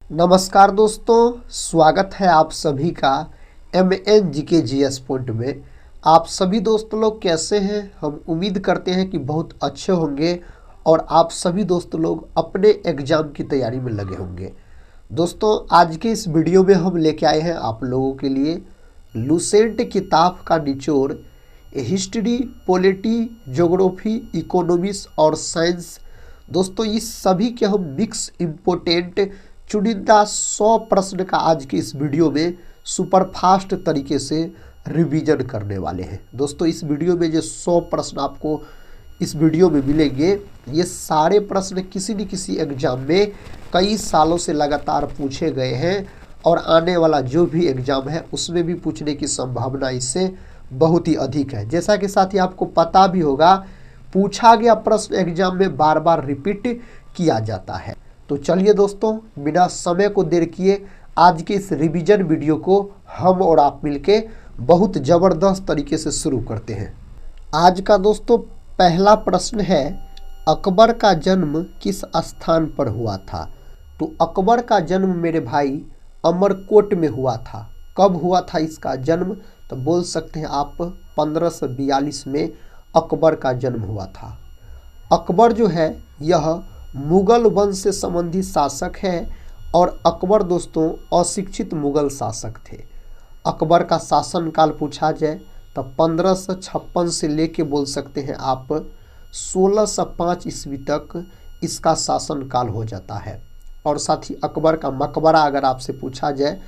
नमस्कार दोस्तों, स्वागत है आप सभी का MNGK पॉइंट में। आप सभी दोस्त लोग कैसे हैं? हम उम्मीद करते हैं कि बहुत अच्छे होंगे और आप सभी दोस्त लोग अपने एग्ज़ाम की तैयारी में लगे होंगे। दोस्तों, आज के इस वीडियो में हम लेके आए हैं आप लोगों के लिए लुसेंट किताब का निचोड़ हिस्ट्री, पॉलिटी, ज्योग्राफी, इकोनॉमिक्स और साइंस। दोस्तों, इस सभी के हम मिक्स इम्पोर्टेंट चुनिंदा 100 प्रश्न का आज की इस वीडियो में सुपर फास्ट तरीके से रिवीजन करने वाले हैं। दोस्तों, इस वीडियो में जो 100 प्रश्न आपको इस वीडियो में मिलेंगे, ये सारे प्रश्न किसी न किसी एग्जाम में कई सालों से लगातार पूछे गए हैं और आने वाला जो भी एग्जाम है उसमें भी पूछने की संभावना इससे बहुत ही अधिक है। जैसा कि साथी आपको पता भी होगा, पूछा गया प्रश्न एग्जाम में बार बार रिपीट किया जाता है। तो चलिए दोस्तों, बिना समय को देर किए आज के इस रिवीजन वीडियो को हम और आप मिलके बहुत ज़बरदस्त तरीके से शुरू करते हैं। आज का दोस्तों पहला प्रश्न है, अकबर का जन्म किस स्थान पर हुआ था? तो अकबर का जन्म मेरे भाई अमरकोट में हुआ था। कब हुआ था इसका जन्म? तो बोल सकते हैं आप 1542 में अकबर का जन्म हुआ था। अकबर जो है यह मुगल वंश से संबंधित शासक है और अकबर दोस्तों अशिक्षित मुगल शासक थे। अकबर का शासनकाल पूछा जाए तो 1556 से लेके बोल सकते हैं आप 1605 ईस्वी तक इसका शासनकाल हो जाता है। और साथ ही अकबर का मकबरा अगर आपसे पूछा जाए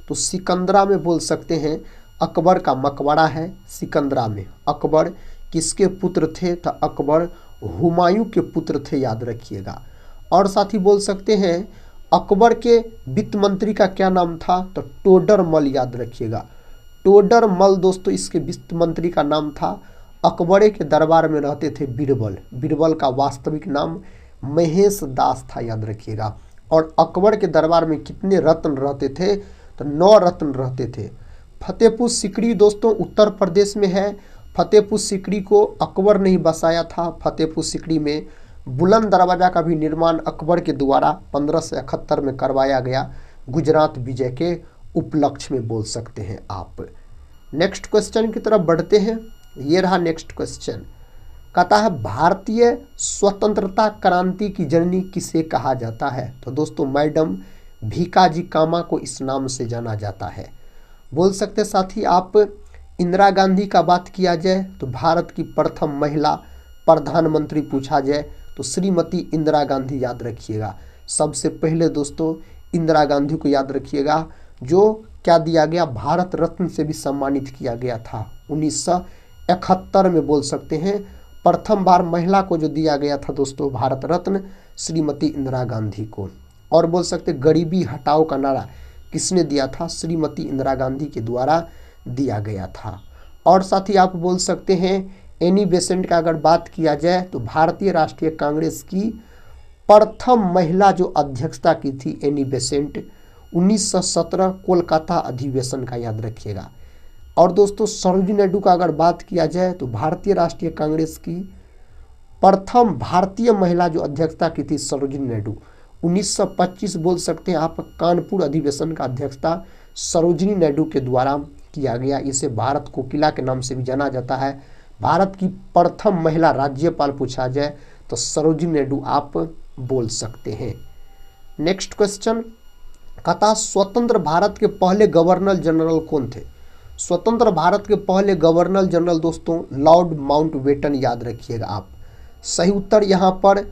तो सिकंदरा में बोल सकते हैं अकबर का मकबरा है सिकंदरा में। अकबर किसके पुत्र थे? तो अकबर हुमायूं के पुत्र थे, याद रखिएगा। और साथ ही बोल सकते हैं अकबर के वित्त मंत्री का क्या नाम था? तो टोडर मल, याद रखिएगा। टोडर मल दोस्तों इसके वित्त मंत्री का नाम था। अकबरे के दरबार में रहते थे बीरबल। बीरबल का वास्तविक नाम महेश दास था, याद रखिएगा। और अकबर के दरबार में कितने रत्न रहते थे? तो 9 रत्न रहते थे। फतेहपुर सिकरी दोस्तों उत्तर प्रदेश में है। फतेहपुर सिकरी को अकबर ने ही बसाया था। फतेहपुर सिकरी में बुलंद दरवाज़ा का भी निर्माण अकबर के द्वारा 1571 में करवाया गया, गुजरात विजय के उपलक्ष्य में बोल सकते हैं आप। नेक्स्ट क्वेश्चन की तरफ बढ़ते हैं। ये रहा नेक्स्ट क्वेश्चन, कहता है भारतीय स्वतंत्रता क्रांति की जननी किसे कहा जाता है? तो दोस्तों मैडम भीकाजी कामा को इस नाम से जाना जाता है। बोल सकते साथी आप इंदिरा गांधी का बात किया जाए तो भारत की प्रथम महिला प्रधानमंत्री पूछा जाए तो श्रीमती इंदिरा गांधी, याद रखिएगा। सबसे पहले दोस्तों इंदिरा गांधी को याद रखिएगा, जो क्या दिया गया, भारत रत्न से भी सम्मानित किया गया था 1971 में। बोल सकते हैं प्रथम बार महिला को जो दिया गया था दोस्तों भारत रत्न, श्रीमती इंदिरा गांधी को। और बोल सकते गरीबी हटाओ का नारा किसने दिया था? श्रीमती इंदिरा गांधी के द्वारा दिया गया था। और साथ ही आप बोल सकते हैं एनी बेसेंट का अगर बात किया जाए तो भारतीय राष्ट्रीय कांग्रेस की प्रथम महिला जो अध्यक्षता की थी एनी बेसेंट 1917 कोलकाता अधिवेशन का, याद रखिएगा। और दोस्तों सरोजिनी नायडू का अगर बात किया जाए तो भारतीय राष्ट्रीय कांग्रेस की प्रथम भारतीय महिला जो अध्यक्षता की थी सरोजिनी नायडू 1925 बोल सकते हैं आप कानपुर अधिवेशन का अध्यक्षता सरोजिनी नायडू के द्वारा किया गया। इसे भारत कोकिला के नाम से भी जाना जाता है। भारत की प्रथम महिला राज्यपाल पूछा जाए तो सरोजिनी नायडू आप बोल सकते हैं। नेक्स्ट क्वेश्चन, कहता स्वतंत्र भारत के पहले गवर्नर जनरल कौन थे? स्वतंत्र भारत के पहले गवर्नर जनरल दोस्तों लॉर्ड माउंटबेटन, याद रखिएगा आप। सही उत्तर यहाँ पर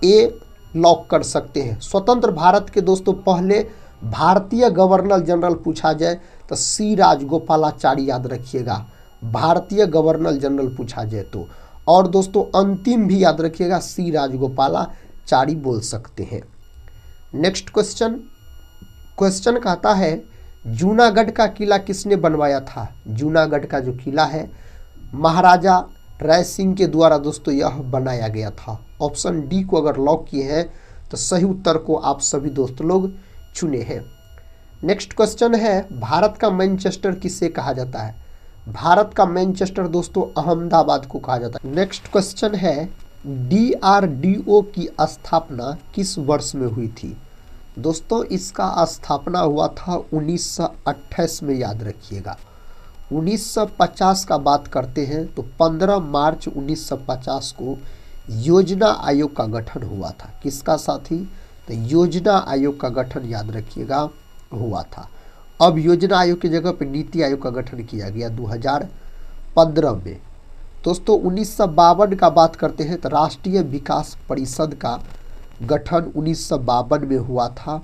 ए लॉक कर सकते हैं। स्वतंत्र भारत के दोस्तों पहले भारतीय गवर्नर जनरल पूछा जाए तो सी राजगोपालाचारी, याद रखिएगा। भारतीय गवर्नर जनरल पूछा जाए तो। और दोस्तों अंतिम भी याद रखिएगा, सी राजगोपालाचारी बोल सकते हैं। नेक्स्ट क्वेश्चन कहता है जूनागढ़ का किला किसने बनवाया था? जूनागढ़ का जो किला है महाराजा राय सिंह के द्वारा दोस्तों यह बनाया गया था। ऑप्शन डी को अगर लॉक किए हैं तो सही उत्तर को आप सभी दोस्त लोग चुने हैं। नेक्स्ट क्वेश्चन है भारत का मैनचेस्टर किसे कहा जाता है? भारत का मैनचेस्टर दोस्तों अहमदाबाद को कहा जाता है। नेक्स्ट क्वेश्चन है DRDO की स्थापना किस वर्ष में हुई थी? दोस्तों इसका स्थापना हुआ था 1928 में, याद रखिएगा। 1950 का बात करते हैं तो 15 मार्च 1950 को योजना आयोग का गठन हुआ था। किसका साथी? तो योजना आयोग का गठन, याद रखिएगा, हुआ था। अब योजना आयोग की जगह पर नीति आयोग का गठन किया गया 2015 में। दोस्तों 1952 का बात करते हैं तो राष्ट्रीय विकास परिषद का गठन 1952 में हुआ था।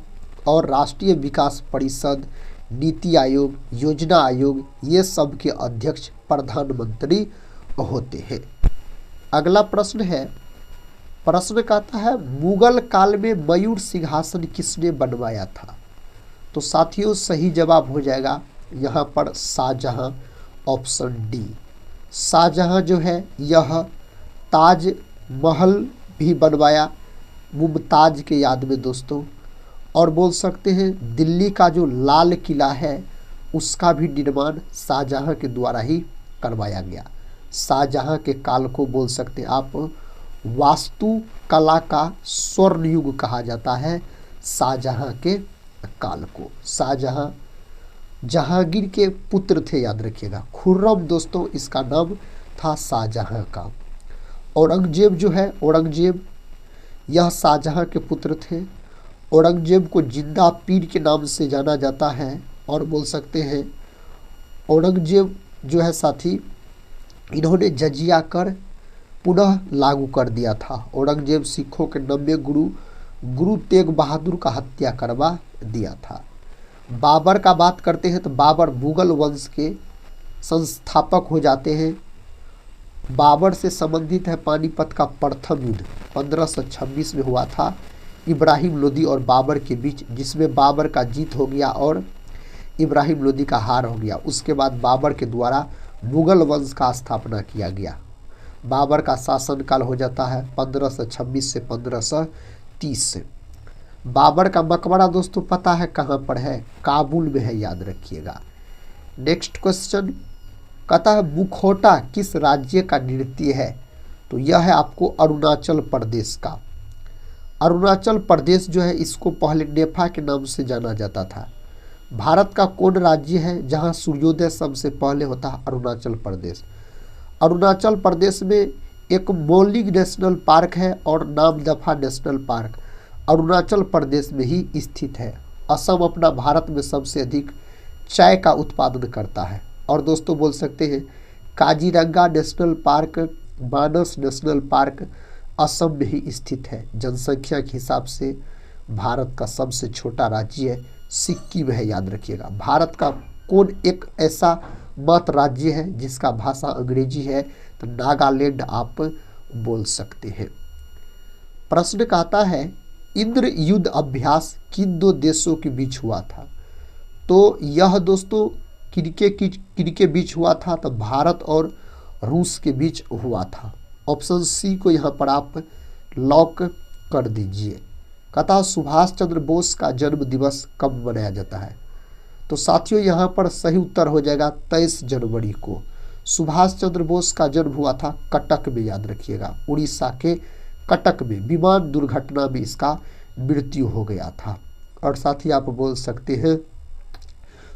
और राष्ट्रीय विकास परिषद, नीति आयोग, योजना आयोग, ये सब के अध्यक्ष प्रधानमंत्री होते हैं। अगला प्रश्न है, प्रश्न कहता है मुगल काल में मयूर सिंहासन किसने बनवाया था? तो साथियों सही जवाब हो जाएगा यहाँ पर शाहजहां, ऑप्शन डी। शाहजहां जो है यह ताज महल भी बनवाया मुमताज के याद में दोस्तों। और बोल सकते हैं दिल्ली का जो लाल किला है उसका भी निर्माण शाहजहां के द्वारा ही करवाया गया। शाहजहां के काल को बोल सकते हैं आप वास्तु कला का स्वर्ण युग कहा जाता है, शाहजहां के काल को। शाहजहां जहांगीर के पुत्र थे, याद रखिएगा। खुर्रम दोस्तों इसका नाम था शाहजहां का। औरंगजेब जो है, औरंगजेब यह शाहजहां के पुत्र थे। औरंगजेब को जिंदा पीर के नाम से जाना जाता है। और बोल सकते हैं औरंगजेब जो है साथी, इन्होंने जजिया कर पुनः लागू कर दिया था। औरंगजेब सिखों के 90 गुरु तेग बहादुर का हत्या करवा दिया था। बाबर का बात करते हैं तो बाबर मुगल वंश के संस्थापक हो जाते हैं। बाबर से संबंधित है पानीपत का प्रथम युद्ध 1526 में हुआ था इब्राहिम लोदी और बाबर के बीच, जिसमें बाबर का जीत हो गया और इब्राहिम लोदी का हार हो गया। उसके बाद बाबर के द्वारा मुगल वंश का स्थापना किया गया। बाबर का शासनकाल हो जाता है 1526 से 1530 से। बाबर का मकबरा दोस्तों पता है कहाँ पर है? काबुल में है, याद रखिएगा। नेक्स्ट क्वेश्चन कहता है मुखौटा किस राज्य का नृत्य है? तो यह है आपको अरुणाचल प्रदेश का। अरुणाचल प्रदेश जो है इसको पहले नेफा के नाम से जाना जाता था। भारत का कौन राज्य है जहां सूर्योदय सबसे पहले होता है? अरुणाचल प्रदेश। अरुणाचल प्रदेश में एक मौलिक नेशनल पार्क है और नामदफा नेशनल पार्क अरुणाचल प्रदेश में ही स्थित है। असम अपना भारत में सबसे अधिक चाय का उत्पादन करता है। और दोस्तों बोल सकते हैं काजीरंगा नेशनल पार्क, मानस नेशनल पार्क असम में ही स्थित है। जनसंख्या के हिसाब से भारत का सबसे छोटा राज्य है सिक्किम है, याद रखिएगा। भारत का कौन एक ऐसा मात्र राज्य है जिसका भाषा अंग्रेजी है? तो नागालैंड आप बोल सकते हैं। प्रश्न कहता है इंद्र युद्ध अभ्यास किन दो देशों के बीच हुआ था? तो यह दोस्तों किनके बीच हुआ था? तो भारत और रूस के बीच हुआ था। ऑप्शन सी को यहाँ पर आप लॉक कर दीजिए। कहता सुभाष चंद्र बोस का जन्म दिवस कब मनाया जाता है? तो साथियों यहाँ पर सही उत्तर हो जाएगा 23 जनवरी को। सुभाष चंद्र बोस का जन्म हुआ था कटक में, याद रखिएगा। उड़ीसा के कटक में विमान दुर्घटना में इसका मृत्यु हो गया था। और साथ ही आप बोल सकते हैं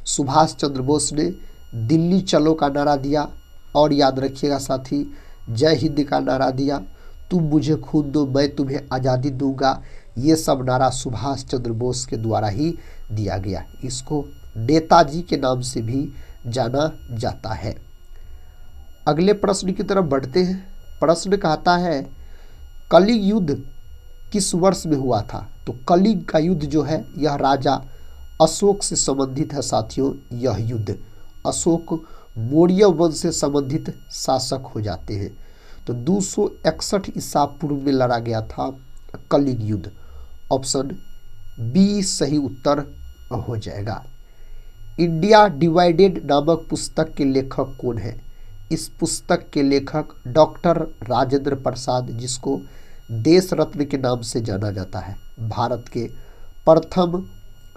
सुभाष चंद्र बोस ने दिल्ली चलो का नारा दिया। और याद रखिएगा साथी जय हिंद का नारा दिया। तुम मुझे खून दो मैं तुम्हें आज़ादी दूंगा। ये सब नारा सुभाष चंद्र बोस के द्वारा ही दिया गया। इसको नेताजी के नाम से भी जाना जाता है। अगले प्रश्न की तरफ बढ़ते हैं। प्रश्न कहता है कलिंग युद्ध किस वर्ष में हुआ था? तो कलिंग का युद्ध जो है यह राजा अशोक से संबंधित है साथियों। यह युद्ध अशोक मौर्य वंश से संबंधित शासक हो जाते हैं। तो 261 ईसा पूर्व में लड़ा गया था कलिंग युद्ध। ऑप्शन बी सही उत्तर हो जाएगा। इंडिया डिवाइडेड नामक पुस्तक के लेखक कौन है? इस पुस्तक के लेखक डॉक्टर राजेंद्र प्रसाद, जिसको देश रत्न के नाम से जाना जाता है। भारत के प्रथम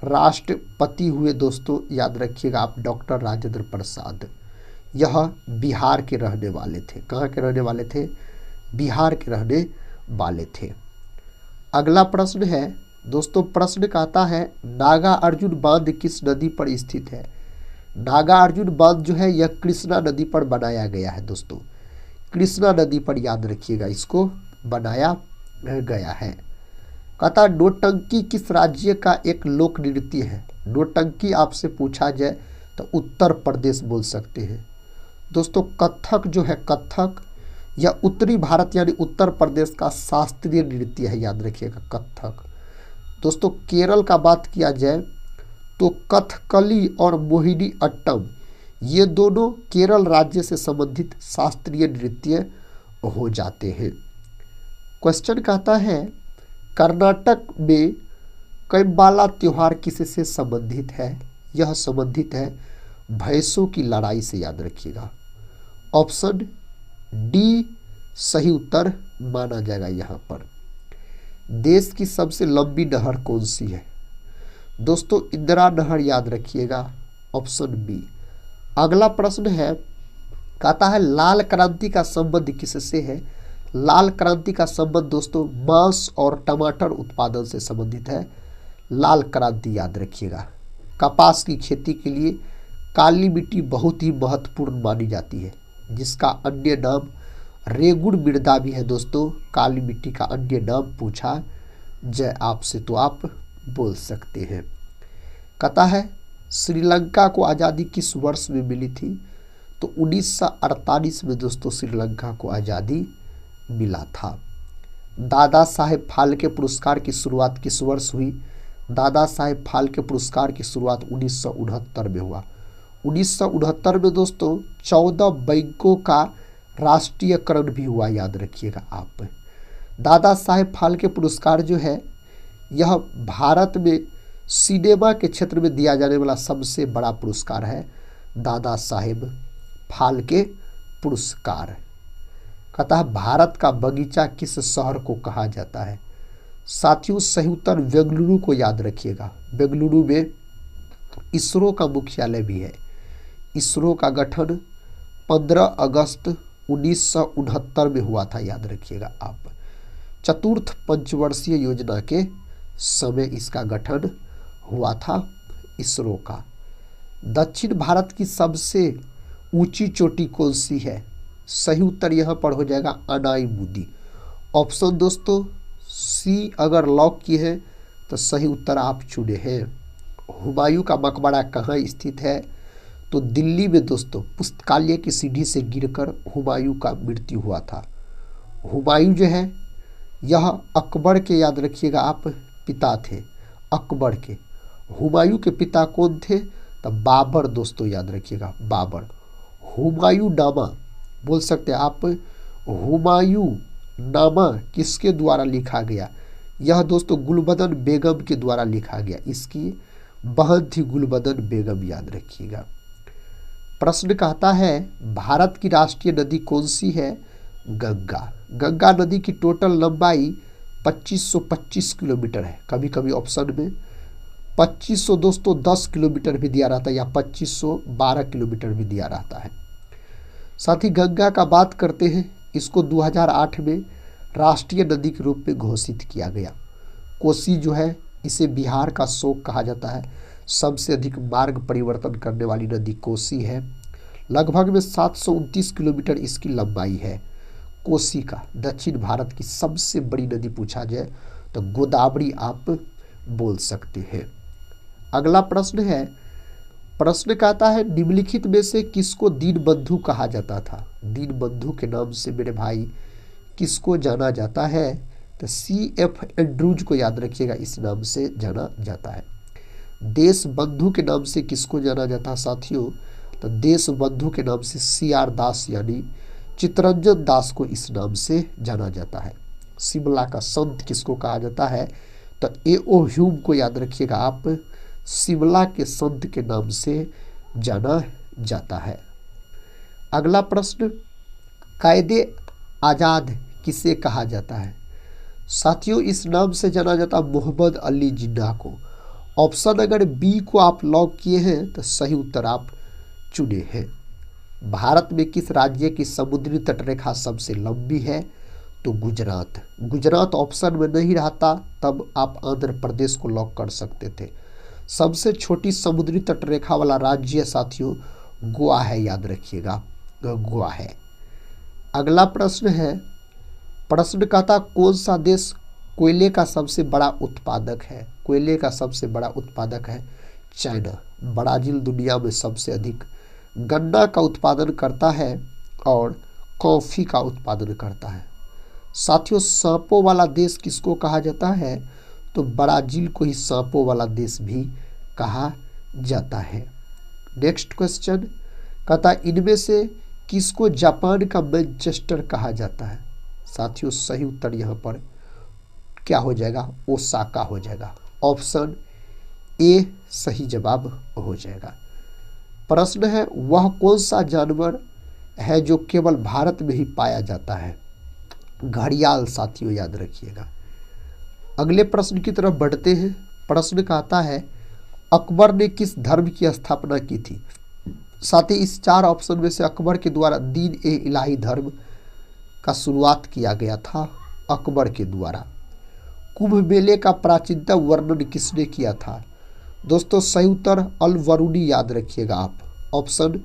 राष्ट्रपति हुए दोस्तों, याद रखिएगा आप, डॉक्टर राजेंद्र प्रसाद। यह बिहार के रहने वाले थे। कहाँ के रहने वाले थे? बिहार के रहने वाले थे। अगला प्रश्न है दोस्तों प्रश्न कहता है नागा अर्जुन बांध किस नदी पर स्थित है। नागा अर्जुन बांध जो है यह कृष्णा नदी पर बनाया गया है दोस्तों, कृष्णा नदी पर याद रखिएगा इसको बनाया गया है। कहता नौटंकी किस राज्य का एक लोक नृत्य है। नौटंकी आपसे पूछा जाए तो उत्तर प्रदेश बोल सकते हैं दोस्तों। कथक जो है कथक यह उत्तरी भारत यानी उत्तर प्रदेश का शास्त्रीय नृत्य है, याद रखिएगा कथक। दोस्तों केरल का बात किया जाए तो कथकली और मोहिनी अट्टम ये दोनों केरल राज्य से संबंधित शास्त्रीय नृत्य हो जाते हैं। क्वेश्चन कहता है कर्नाटक में कैम्बाला त्योहार किससे संबंधित है। यह संबंधित है भैंसों की लड़ाई से, याद रखिएगा। ऑप्शन डी सही उत्तर माना जाएगा। यहाँ पर देश की सबसे लंबी नहर कौन सी है। दोस्तों इंदिरा नहर, याद रखिएगा ऑप्शन बी। अगला प्रश्न है कहता है लाल क्रांति का संबंध किससे है। लाल क्रांति का संबंध दोस्तों मांस और टमाटर उत्पादन से संबंधित है। लाल क्रांति याद रखिएगा। कपास की खेती के लिए काली मिट्टी बहुत ही महत्वपूर्ण मानी जाती है, जिसका अन्य नाम रेगुड़ मृदा भी है दोस्तों। काली मिट्टी का अन्य नाम पूछा जाए आपसे तो आप बोल सकते हैं। कहता है श्रीलंका को आज़ादी किस वर्ष में मिली थी। तो 1948 में दोस्तों श्रीलंका को आज़ादी मिला था। दादा साहेब फाल्के पुरस्कार की शुरुआत किस वर्ष हुई। दादा साहेब फाल्के पुरस्कार की शुरुआत 1969 में हुआ। 1969 में दोस्तों 14 बैंकों का राष्ट्रीयकरण भी हुआ, याद रखिएगा आप। दादा साहेब फाल्के पुरस्कार जो है यह भारत में सिनेमा के क्षेत्र में दिया जाने वाला सबसे बड़ा पुरस्कार है, दादा साहेब फाल्के पुरस्कार। कहता है भारत का बगीचा किस शहर को कहा जाता है। साथियों सही उत्तर बेंगलुरु को याद रखिएगा। बेंगलुरु में इसरो का मुख्यालय भी है। इसरो का गठन 15 अगस्त 1969 में हुआ था, याद रखिएगा आप। चतुर्थ पंचवर्षीय योजना के समय इसका गठन हुआ था इसरो का। दक्षिण भारत की सबसे ऊंची चोटी कौन सी है। सही उत्तर यहाँ पर हो जाएगा अनाईमुदी। ऑप्शन दोस्तों सी अगर लॉक किए हैं तो सही उत्तर आप चुने हैं। हुमायूं का मकबरा कहाँ स्थित है। तो दिल्ली में दोस्तों पुस्तकालय की सीढ़ी से गिरकर हुमायूं का मृत्यु हुआ था। हुमायूं जो है यह अकबर के, याद रखिएगा आप, पिता थे अकबर के। हुमायूं के पिता कौन थे। तो बाबर दोस्तों, याद रखिएगा बाबर। हुमायूं नामा बोल सकते हैं आप। हुमायूं नामा किसके द्वारा लिखा गया। यह दोस्तों गुलबदन बेगम के द्वारा लिखा गया। इसकी बहन थी गुलबदन बेगम, याद रखिएगा। प्रश्न कहता है भारत की राष्ट्रीय नदी कौन सी है। गंगा। गंगा नदी की टोटल लंबाई 2525 किलोमीटर है। कभी कभी ऑप्शन में 2500 दोस्तों 10 किलोमीटर भी दिया रहता है, या 2512 किलोमीटर भी दिया रहता है। साथ ही गंगा का बात करते हैं, इसको 2008 में राष्ट्रीय नदी के रूप में घोषित किया गया। कोसी जो है इसे बिहार का शोक कहा जाता है। सबसे अधिक मार्ग परिवर्तन करने वाली नदी कोसी है। लगभग में 729 किलोमीटर इसकी लंबाई है। कोसी का दक्षिण भारत की सबसे बड़ी नदी पूछा जाए तो गोदावरी आप बोल सकते हैं। अगला प्रश्न है, प्रश्न कहता है निम्नलिखित में से किसको दीनबंधु कहा जाता था। दीनबंधु के नाम से मेरे भाई किसको जाना जाता है। तो CF एंड्रूज को याद रखिएगा, इस नाम से जाना जाता है। देश बंधु के नाम से किसको जाना जाता है साथियों। तो देश बंधु के नाम से CR दास यानी चित्तरंजन दास को इस नाम से जाना जाता है। शिमला का संत किसको कहा जाता है। तो A.O. ह्यूम को याद रखिएगा आप, शिमला के संत के नाम से जाना जाता है। अगला प्रश्न, कायदे आज़ाद किसे कहा जाता है। साथियों इस नाम से जाना जाता मोहम्मद अली जिन्ना को। ऑप्शन अगर बी को आप लॉक किए हैं तो सही उत्तर आप चुने हैं। भारत में किस राज्य की समुद्री तटरेखा सबसे लंबी है। तो गुजरात। गुजरात ऑप्शन में नहीं रहता तब आप आंध्र प्रदेश को लॉक कर सकते थे। सबसे छोटी समुद्री तटरेखा वाला राज्य साथियों गोवा है, याद रखिएगा गोवा है। अगला प्रश्न है, प्रश्न कहता कौन सा देश कोयले का सबसे बड़ा उत्पादक है। कोयले का सबसे बड़ा उत्पादक है चाइना। ब्राजील दुनिया में सबसे अधिक गन्ना का उत्पादन करता है और कॉफ़ी का उत्पादन करता है। साथियों सांपों वाला देश किसको कहा जाता है, तो ब्राजील को ही सांपों वाला देश भी कहा जाता है। नेक्स्ट क्वेश्चन कहता इनमें से किसको जापान का मैनचेस्टर कहा जाता है। साथियों सही उत्तर यहाँ पर क्या हो जाएगा, ओसाका हो जाएगा। ऑप्शन ए सही जवाब हो जाएगा। प्रश्न है वह कौन सा जानवर है जो केवल भारत में ही पाया जाता है। घड़ियाल साथियों याद रखिएगा। अगले प्रश्न की तरफ बढ़ते हैं। प्रश्न कहता है अकबर ने किस धर्म की स्थापना की थी। साथ ही इस चार ऑप्शन में से अकबर के द्वारा दीन ए इलाही धर्म का शुरुआत किया गया था अकबर के द्वारा। कुंभ मेले का प्राचीनतम वर्णन किसने किया था। दोस्तों सही उत्तर अल वरूनी याद रखिएगा आप। ऑप्शन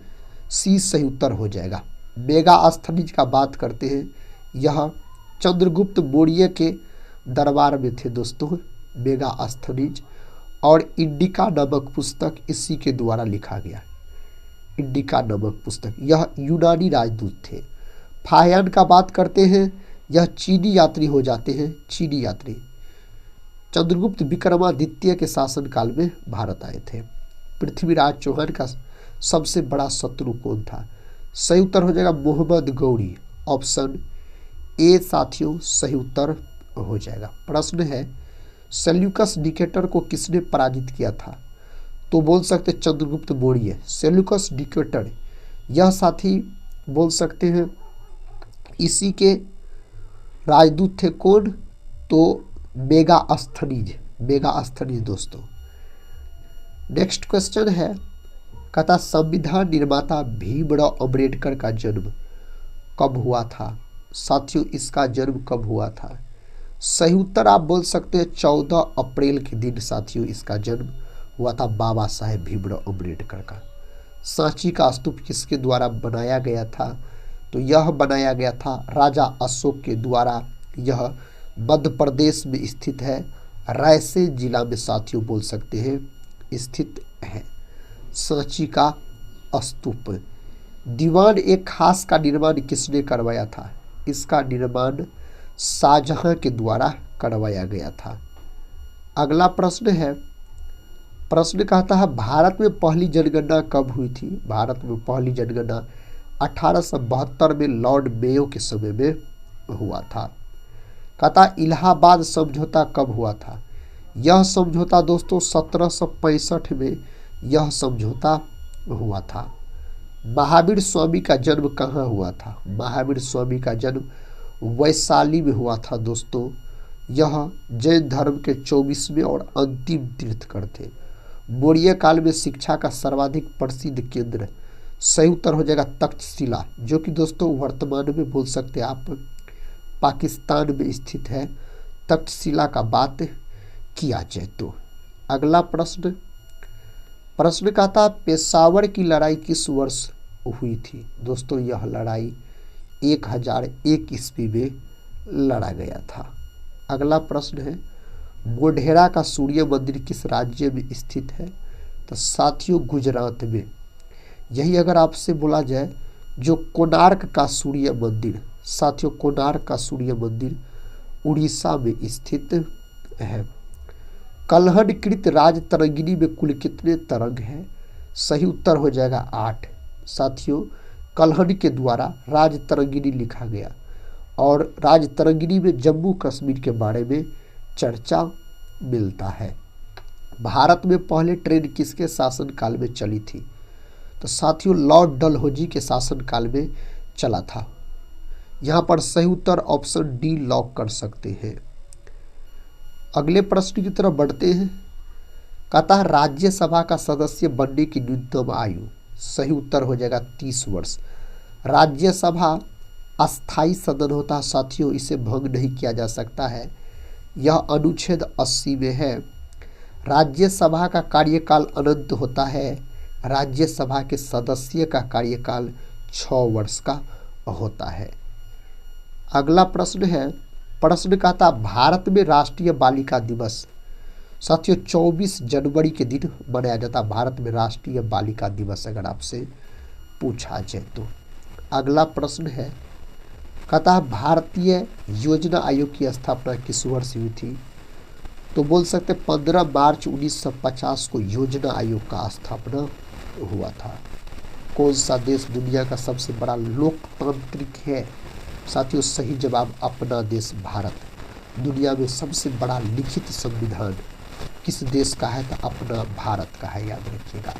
सी सही उत्तर हो जाएगा। मेगास्थनीज का बात करते हैं, यह चंद्रगुप्त मौर्य के दरबार में थे दोस्तों मेगास्थनीज, और इंडिका नामक पुस्तक इसी के द्वारा लिखा गया। इंडिका नामक पुस्तक, यह यूनानी राजदूत थे। फाहियान का बात करते हैं, यह चीनी यात्री हो जाते हैं, चीनी यात्री। चंद्रगुप्त विक्रमादित्य के शासनकाल में भारत आए थे। पृथ्वीराज चौहान का सबसे बड़ा शत्रु कौन था। सही उत्तर हो जाएगा मोहम्मद गौरी। ऑप्शन ए साथियों सही उत्तर हो जाएगा। प्रश्न है सेल्यूकस निकेटर को किसने पराजित किया था। तो बोल सकते चंद्रगुप्त मौर्य। सेल्यूकस निकेटर यह साथी बोल सकते हैं इसी के राजदूत थे कौन, तो मेगास्थनीज। मेगास्थनीज दोस्तों। नेक्स्ट क्वेश्चन है कहता संविधान निर्माता भीमराव अम्बेडकर का जन्म कब हुआ था। साथियों इसका जन्म कब हुआ था। सही उत्तर आप बोल सकते हैं 14 अप्रैल के दिन साथियों इसका जन्म हुआ था बाबा साहेब भीमराव अम्बेडकर का। सांची का स्तूप किसके द्वारा बनाया गया था, तो यह बनाया गया था राजा अशोक के द्वारा। यह मध्य प्रदेश में स्थित है, रायसेन जिला में साथियों बोल सकते हैं स्थित है सांची का स्तूप। दीवान एक खास का निर्माण किसने करवाया था। इसका निर्माण शाहजहां के द्वारा करवाया गया था। अगला प्रश्न है, प्रश्न कहता है भारत में पहली जनगणना कब हुई थी। भारत में पहली जनगणना 1872 में लॉर्ड मेयो के समय में हुआ था। कहता इलाहाबाद समझौता कब हुआ था। यह समझौता दोस्तों 1765 में यह समझौता हुआ था। महावीर स्वामी का जन्म कहाँ हुआ था। महावीर स्वामी का जन्म वैशाली में हुआ था दोस्तों। यह जैन धर्म के 24वें और अंतिम तीर्थंकर थे। मौर्य काल में शिक्षा का सर्वाधिक प्रसिद्ध केंद्र, सही उत्तर हो जाएगा तक्षशिला, जो कि दोस्तों वर्तमान में बोल सकते हैं आप पाकिस्तान में स्थित है। तक्षशिला का बात किया जाए तो। अगला प्रश्न, प्रश्न कहता पेशावर की लड़ाई किस वर्ष हुई थी। दोस्तों यह लड़ाई 1001 ईस्वी में लड़ा गया था। अगला प्रश्न है मोढेरा का सूर्य मंदिर किस राज्य में स्थित है। तो साथियों गुजरात में। यही अगर आपसे बोला जाए जो कोणार्क का सूर्य मंदिर, साथियों कोणार्क का सूर्य मंदिर उड़ीसा में स्थित है। कलहनकृत राज तरंगिनी में कुल कितने तरंग हैं। सही उत्तर हो जाएगा 8। साथियों कलहन के द्वारा राज तरंगिनी लिखा गया और राज तरंगिनी में जम्मू कश्मीर के बारे में चर्चा मिलता है। भारत में पहले ट्रेन किसके शासनकाल में चली थी। तो साथियों लॉर्ड डलहौजी के शासनकाल में चला था। यहाँ पर सही उत्तर ऑप्शन डी लॉक कर सकते हैं। अगले प्रश्न की तरफ बढ़ते हैं। कहता है राज्यसभा का सदस्य बनने की न्यूनतम आयु। सही उत्तर हो जाएगा 30 वर्ष। राज्यसभा अस्थाई सदन होता है साथियों, इसे भंग नहीं किया जा सकता है। यह अनुच्छेद 80 में है। राज्यसभा का कार्यकाल अनंत होता है। राज्यसभा के सदस्य का कार्यकाल 6 वर्ष का होता है। अगला प्रश्न है, प्रश्न कहता भारत में राष्ट्रीय बालिका दिवस साथियों 24 जनवरी के दिन मनाया जाता है। भारत में राष्ट्रीय बालिका दिवस अगर आपसे पूछा जाए तो। अगला प्रश्न है, कहता भारतीय योजना आयोग की स्थापना किस वर्ष हुई थी? तो बोल सकते 15 मार्च 1950 को योजना आयोग का स्थापना हुआ था। कौन सा देश दुनिया का सबसे बड़ा लोकतांत्रिक है? साथियों सही जवाब अपना देश भारत। दुनिया में सबसे बड़ा लिखित संविधान किस देश का है? तो अपना भारत का है, याद रखिएगा।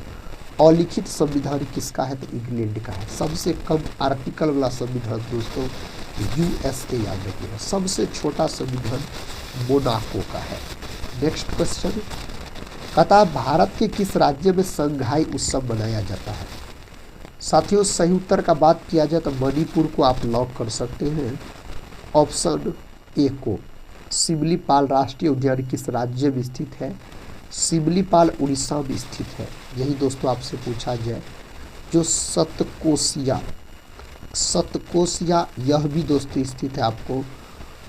अलिखित संविधान किसका है? तो इंग्लैंड का है। सबसे कम आर्टिकल वाला संविधान दोस्तों यूएसए, याद रखिएगा। सबसे छोटा संविधान मोनाको का है। नेक्स्ट क्वेश्चन, कहता भारत के किस राज्य में संघाई उत्सव मनाया जाता है? साथियों सही उत्तर का बात किया जाए तो मणिपुर को आप लॉक कर सकते हैं। ऑप्शन ए को। सिमलीपाल राष्ट्रीय उद्यान किस राज्य में स्थित है? सिमलीपाल उड़ीसा में स्थित है। यही दोस्तों आपसे पूछा जाए जो सतकोशिया यह भी दोस्तों स्थित है आपको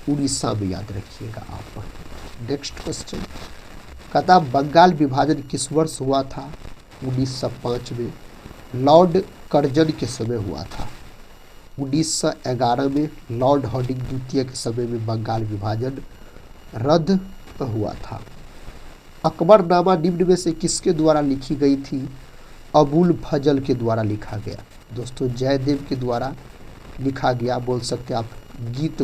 उड़ीसा में, याद रखिएगा आप। नेक्स्ट क्वेश्चन, कहता बंगाल विभाजन किस वर्ष हुआ था? 1905 में। लॉर्ड कर्जन के समय हुआ था। 1911 में लॉर्ड हार्डिंग द्वितीय के समय में बंगाल विभाजन रद्द हुआ था। अकबरनामा निम्न में से किसके द्वारा लिखी गई थी? अबुल फजल के द्वारा लिखा गया। दोस्तों जयदेव के द्वारा लिखा गया, बोल सकते आप गीत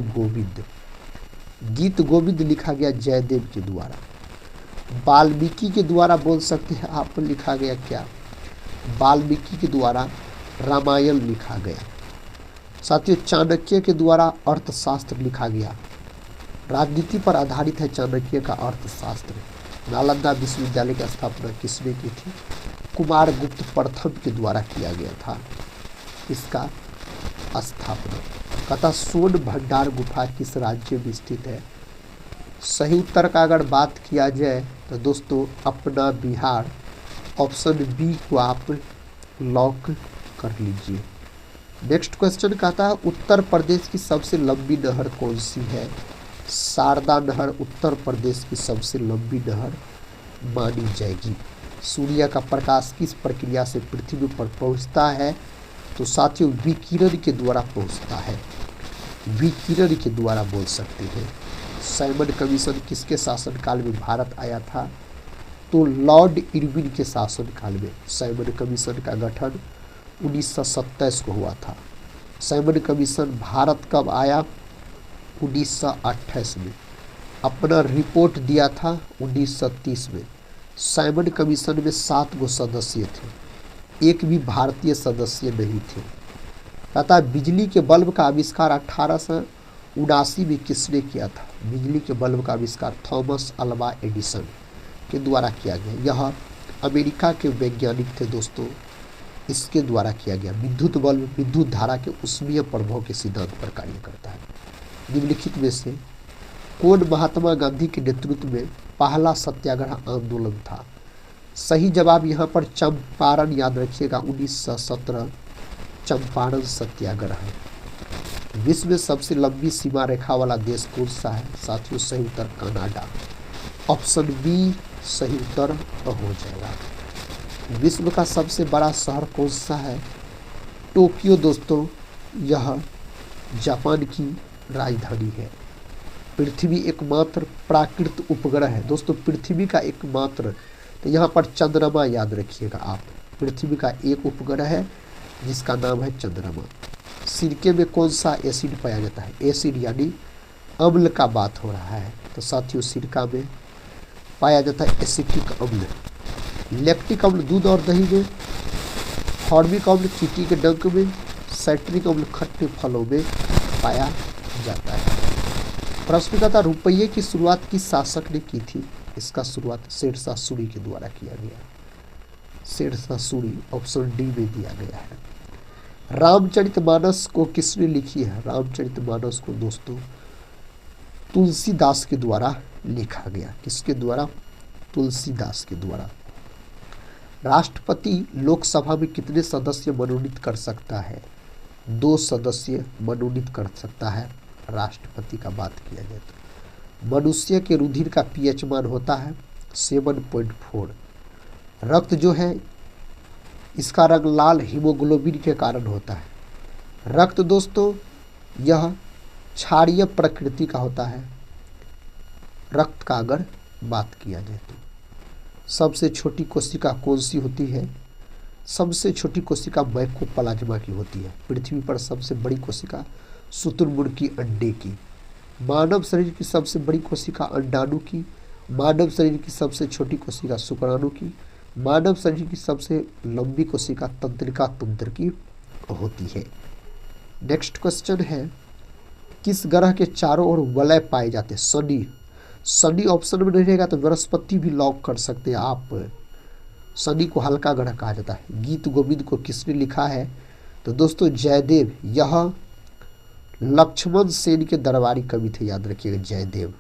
गोविंद लिखा गया जयदेव के द्वारा। वाल्मीकि के द्वारा बोल सकते हैं आप लिखा गया क्या? वाल्मीकि के द्वारा रामायण लिखा गया। साथियों चाणक्य के द्वारा अर्थशास्त्र लिखा गया। राजनीति पर आधारित है चाणक्य का अर्थशास्त्र। नालंदा विश्वविद्यालय की स्थापना किसने की थी? कुमारगुप्त प्रथम के द्वारा किया गया था इसका स्थापना। कहता सोन भंडार गुफा किस राज्य में स्थित है? सही उत्तर का अगर बात किया जाए तो दोस्तों अपना बिहार। ऑप्शन बी को आप लॉक कर लीजिए। नेक्स्ट क्वेश्चन कहता है उत्तर प्रदेश की सबसे लंबी नहर कौन सी है? शारदा नहर उत्तर प्रदेश की सबसे लंबी नहर मानी जाएगी। सूर्य का प्रकाश किस प्रक्रिया से पृथ्वी पर पहुंचता है? तो साथियों विकिरण के द्वारा पहुंचता है। विकिरण के द्वारा बोल सकते हैं। साइमन कमीशन किसके शासनकाल में भारत आया था? तो लॉर्ड इरविन के शासनकाल में। साइमन कमीशन का गठन 1927 को हुआ था। साइमन कमीशन भारत कब आया? 1928 में। अपना रिपोर्ट दिया था 1930 में। साइमन कमीशन में 7 गो सदस्य थे, एक भी भारतीय सदस्य नहीं थे। कहता बिजली के बल्ब का आविष्कार 1879 में किसने किया था? बिजली के बल्ब का आविष्कार थॉमस अल्वा एडिसन के द्वारा किया गया। यह अमेरिका के वैज्ञानिक थे दोस्तों, इसके द्वारा किया गया। विद्युत बल्ब विद्युत धारा के ऊष्मीय प्रभाव के सिद्धांत पर कार्य करता है। निम्नलिखित में से कौन महात्मा गांधी के नेतृत्व में पहला सत्याग्रह आंदोलन था? सही जवाब यहाँ पर चंपारण, याद रखिएगा 1917 चंपारण सत्याग्रह। विश्व में सबसे लंबी सीमा रेखा वाला देश कौन सा है? साथियों सही उत्तर कनाडा। ऑप्शन बी सही उत्तर हो जाएगा। विश्व का सबसे बड़ा शहर कौन सा है? टोक्यो दोस्तों, यह जापान की राजधानी है। पृथ्वी एकमात्र प्राकृत उपग्रह है दोस्तों, पृथ्वी का एकमात्र। तो यहाँ पर चंद्रमा याद रखिएगा आप। पृथ्वी का एक उपग्रह है जिसका नाम है चंद्रमा। सिरके में कौन सा एसिड पाया जाता है? एसिड यानी अम्ल का बात हो रहा है। तो साथियों सिरका में पाया जाता है एसिटिक अम्ल। लैक्टिक अम्ल दूध और दही में, फॉर्मिक अम्ल चींटी के डंक में, साइट्रिक अम्ल खट्टे फलों में पाया जाता है। प्रश्न का था रुपये की शुरुआत किस शासक ने की थी? इसका शुरुआत शेरशाह सूरी के द्वारा किया गया। शेरशाह सूरी ऑप्शन डी में दिया गया है। रामचरितमानस को किसने लिखी है? रामचरितमानस को दोस्तों तुलसीदास के द्वारा लिखा गया। किसके द्वारा? तुलसीदास के द्वारा। राष्ट्रपति लोकसभा में कितने सदस्य मनोनीत कर सकता है? 2 सदस्य मनोनीत कर सकता है राष्ट्रपति का बात किया जाए तो। मनुष्य के रुधिर का पीएच मान होता है 7.4। रक्त जो है इसका रंग लाल हीमोग्लोबिन के कारण होता है। रक्त दोस्तों यह क्षारीय प्रकृति का होता है। रक्त का अगर बात किया जाए तो सबसे छोटी कोशिका कौन सी होती है? सबसे छोटी कोशिका माइकोप्लाज्मा की होती है। पृथ्वी पर सबसे बड़ी कोशिका शुतुरमुर्ग की अंडे की। मानव शरीर की सबसे बड़ी कोशिका अंडाणु की। मानव शरीर की सबसे छोटी कोशिका शुक्राणु की। मानव शरीर की सबसे लंबी कोशिका तंत्रिका तंत्र की होती है। नेक्स्ट क्वेश्चन है, किस ग्रह के चारों ओर वलय पाए जाते हैं? शनि। शनि ऑप्शन में नहीं रहेगा तो बृहस्पति भी लॉक कर सकते हैं आप। शनि को हल्का ग्रह कहा जाता है। गीत गोविंद को किसने लिखा है? तो दोस्तों जयदेव। यह लक्ष्मण सेन के दरबारी कवि थे, याद रखिएगा, जयदेव।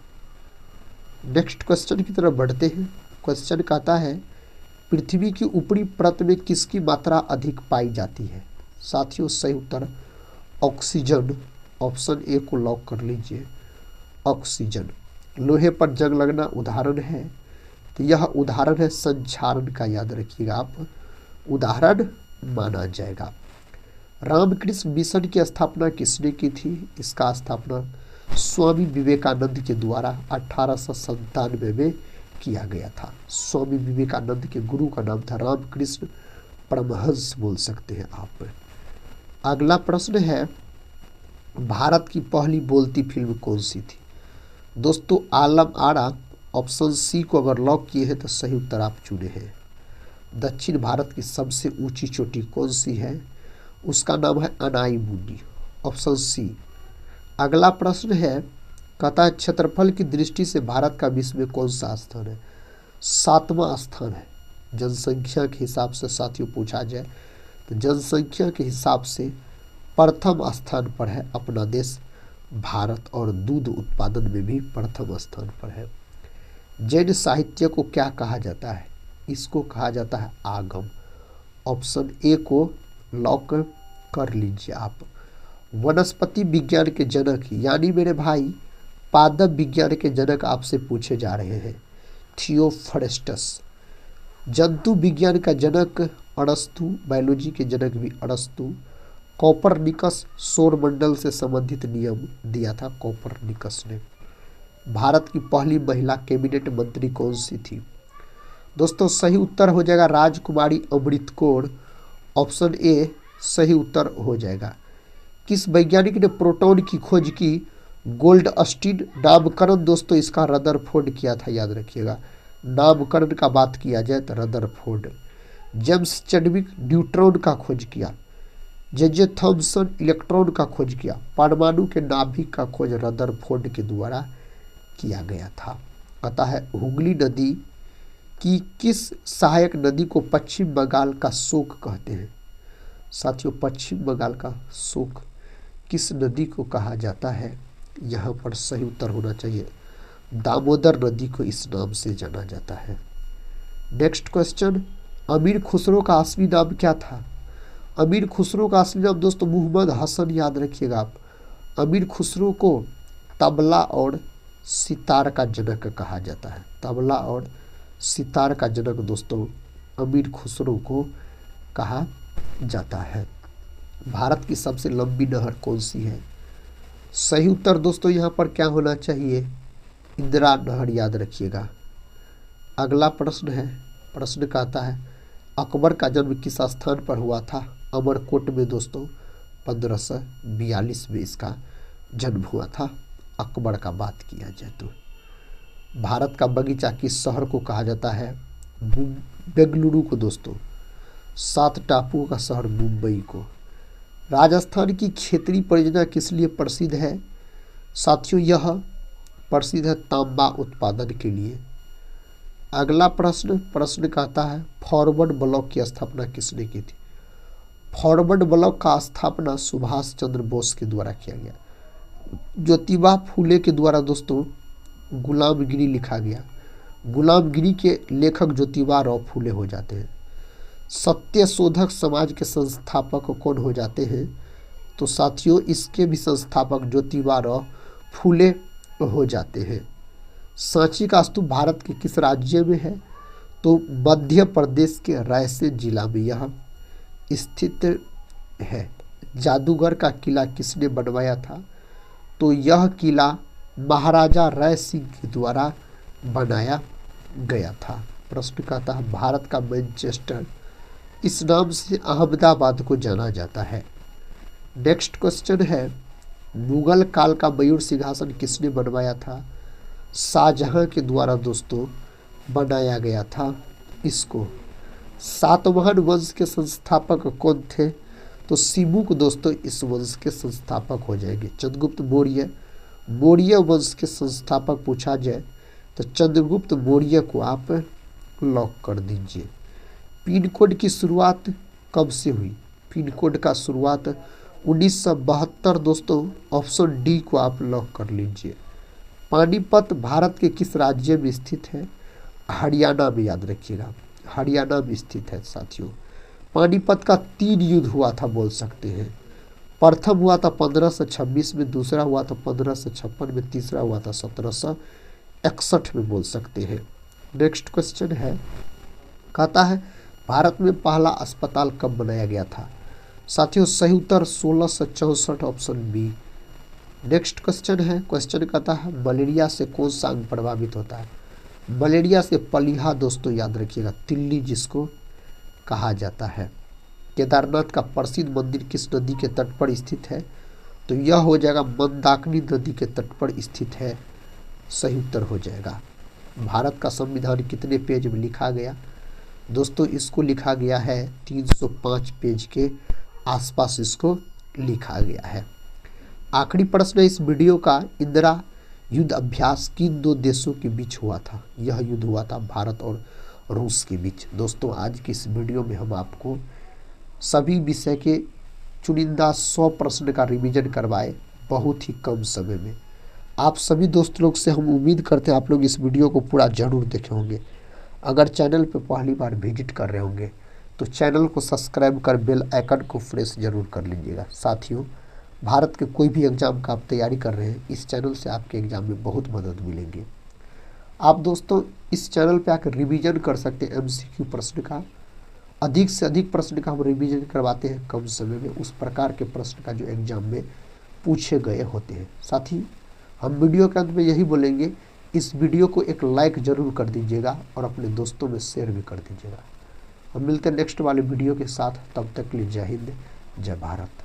नेक्स्ट क्वेश्चन की तरफ बढ़ते हैं। क्वेश्चन कहता है, पृथ्वी की ऊपरी परत में किसकी मात्रा अधिक पाई जाती है? साथियों सही उत्तर ऑक्सीजन। ऑप्शन ए को लॉक कर लीजिए, ऑक्सीजन। लोहे पर जंग लगना उदाहरण है, तो यह उदाहरण है संक्षारण का, याद रखिएगा आप, उदाहरण माना जाएगा। रामकृष्ण मिशन की स्थापना किसने की थी? इसका स्थापना स्वामी विवेकानंद के द्वारा 1897 में किया गया था। स्वामी विवेकानंद के गुरु का नाम था रामकृष्ण परमहंस, बोल सकते हैं आप। अगला प्रश्न है, भारत की पहली बोलती फिल्म कौन सी थी? दोस्तों आलम आरा। ऑप्शन सी को अगर लॉक किए हैं तो सही उत्तर आप चुने हैं। दक्षिण भारत की सबसे ऊंची चोटी कौन सी है? उसका नाम है अनाई मुंडी, ऑप्शन सी। अगला प्रश्न है, कहता है क्षेत्रफल की दृष्टि से भारत का विश्व में कौन सा स्थान है? 7वां स्थान है। जनसंख्या के हिसाब से साथियों पूछा जाए तो जनसंख्या के हिसाब से प्रथम स्थान पर है अपना देश भारत, और दूध उत्पादन में भी प्रथम स्थान पर है। जैन साहित्य को क्या कहा जाता है? इसको कहा जाता है आगम। ऑप्शन ए को लॉक कर लीजिए आप। वनस्पति विज्ञान के जनक, यानी मेरे भाई पादप विज्ञान के जनक आपसे पूछे जा रहे हैं, थियोफ्रेस्टस। जंतु विज्ञान का जनक अरस्तु, बायोलॉजी के जनक भी अरस्तु। कोपरनिकस सौरमंडल से संबंधित नियम दिया था कोपरनिकस ने। भारत की पहली महिला कैबिनेट मंत्री कौन सी थी? दोस्तों सही उत्तर हो जाएगा राजकुमारी अमृत कौर। ऑप्शन ए सही उत्तर हो जाएगा। किस वैज्ञानिक ने प्रोटॉन की खोज की? Goldstein. नामकरण दोस्तों इसका रदरफोर्ड किया था, याद रखिएगा। नामकरण का बात किया जाए तो रदरफोर्ड। जेम्स चैडविक न्यूट्रॉन का खोज किया। जे थॉमसन इलेक्ट्रॉन का खोज किया। परमाणु के नाभिक का खोज रदरफोर्ड के द्वारा किया गया था। अतः है हुगली नदी की किस सहायक नदी को पश्चिम बंगाल का शोक कहते हैं? साथियों पश्चिम बंगाल का शोक किस नदी को कहा जाता है? यहाँ पर सही उत्तर होना चाहिए दामोदर नदी को इस नाम से जाना जाता है। नेक्स्ट क्वेश्चन, अमीर खुसरो का असली नाम क्या था? अमीर खुसरो का असली नाम दोस्तों मोहम्मद हसन, याद रखिएगा आप। अमीर खुसरो को तबला और सितार का जनक कहा जाता है। तबला और सितार का जनक दोस्तों अमीर खुसरो को कहा जाता है। भारत की सबसे लंबी नहर कौन सी है? सही उत्तर दोस्तों यहाँ पर क्या होना चाहिए? इंदिरा नहर, याद रखिएगा। अगला प्रश्न है, प्रश्न कहता है अकबर का जन्म किस स्थान पर हुआ था? अमरकोट में दोस्तों 1542 में इसका जन्म हुआ था। अकबर का बात किया जाए तो भारत का बगीचा किस शहर को कहा जाता है? बेंगलुरु को दोस्तों। 7 टापुओं का शहर मुंबई को। राजस्थान की खेतड़ी परियोजना किस लिए प्रसिद्ध है? साथियों यह प्रसिद्ध है तांबा उत्पादन के लिए। अगला प्रश्न कहता है फॉरवर्ड ब्लॉक की स्थापना किसने की थी? फॉरवर्ड ब्लॉक का स्थापना सुभाष चंद्र बोस के द्वारा किया गया। ज्योतिबा फूले के द्वारा दोस्तों गुलामगिरी लिखा गया। गुलामगिरी के लेखक ज्योतिबा राव फूले हो जाते हैं। सत्य शोधक समाज के संस्थापक कौन हो जाते हैं? तो साथियों इसके भी संस्थापक ज्योतिबा राव फूले हो जाते हैं। सांची का स्तूप भारत के किस राज्य में है? तो मध्य प्रदेश के रायसेन जिला में यह स्थित है। जादूगर का किला किसने बनवाया था? तो यह किला महाराजा राय सिंह के द्वारा बनाया गया था। प्रश्न कहता है भारत का मैनचेस्टर इस नाम से अहमदाबाद को जाना जाता है। नेक्स्ट क्वेश्चन है मुगल काल का मयूर सिंहासन किसने बनवाया था? शाहजहां के द्वारा दोस्तों बनाया गया था इसको। सातवाहन वंश के संस्थापक कौन थे? तो सिमुक दोस्तों इस वंश के संस्थापक हो जाएंगे। चंद्रगुप्त मौर्य मौर्य वंश के संस्थापक पूछा जाए तो चंद्रगुप्त मौर्य को आप लॉक कर दीजिए। पिन कोड की शुरुआत कब से हुई? पिन कोड का शुरुआत 1972 दोस्तों। ऑप्शन डी को आप लॉक कर लीजिए। पानीपत भारत के किस राज्य में स्थित है? हरियाणा में, याद रखिएगा हरियाणा में स्थित है साथियों। पानीपत का 3 युद्ध हुआ था बोल सकते हैं। प्रथम हुआ था 1526 में, दूसरा हुआ था 1556 में, तीसरा हुआ था 1761 में बोल सकते हैं। नेक्स्ट क्वेश्चन है कहता है भारत में पहला अस्पताल कब बनाया गया था? साथियों सही उत्तर 1664 ऑप्शन बी। नेक्स्ट क्वेश्चन है क्वेश्चन कहता है मलेरिया से कौन सा अंग प्रभावित होता है? मलेरिया से पलीहा दोस्तों, याद रखिएगा तिल्ली जिसको कहा जाता है। केदारनाथ का प्रसिद्ध मंदिर किस नदी के तट पर स्थित है? तो यह हो जाएगा मंदाकिनी नदी के तट पर स्थित है। सही उत्तर हो जाएगा। भारत का संविधान कितने पेज में लिखा गया? दोस्तों इसको लिखा गया है 305 पेज के आसपास इसको लिखा गया है। आखिरी प्रश्न इस वीडियो का, इंदिरा युद्ध अभ्यास किन 2 देशों के बीच हुआ था? यह युद्ध हुआ था भारत और रूस के बीच। दोस्तों आज की इस वीडियो में हम आपको सभी विषय के चुनिंदा 100 प्रश्न का रिवीजन करवाए बहुत ही कम समय में। आप सभी दोस्त लोग से हम उम्मीद करते हैं आप लोग इस वीडियो को पूरा जरूर देखे होंगे। अगर चैनल पर पहली बार विजिट कर रहे होंगे तो चैनल को सब्सक्राइब कर बेल आइकन को प्रेस जरूर कर लीजिएगा। साथियों भारत के कोई भी एग्ज़ाम का आप तैयारी कर रहे हैं, इस चैनल से आपके एग्ज़ाम में बहुत मदद मिलेगी। आप दोस्तों इस चैनल पे आकर रिवीजन कर सकते हैं एमसीक्यू प्रश्न का। अधिक से अधिक प्रश्न का हम रिवीजन करवाते हैं कम समय में, उस प्रकार के प्रश्न का जो एग्ज़ाम में पूछे गए होते हैं। साथ ही हम वीडियो के अंत में यही बोलेंगे, इस वीडियो को एक लाइक ज़रूर कर दीजिएगा और अपने दोस्तों में शेयर भी कर दीजिएगा। हम मिलते हैं नेक्स्ट वाले वीडियो के साथ, तब तक के लिए जय हिंद जय भारत।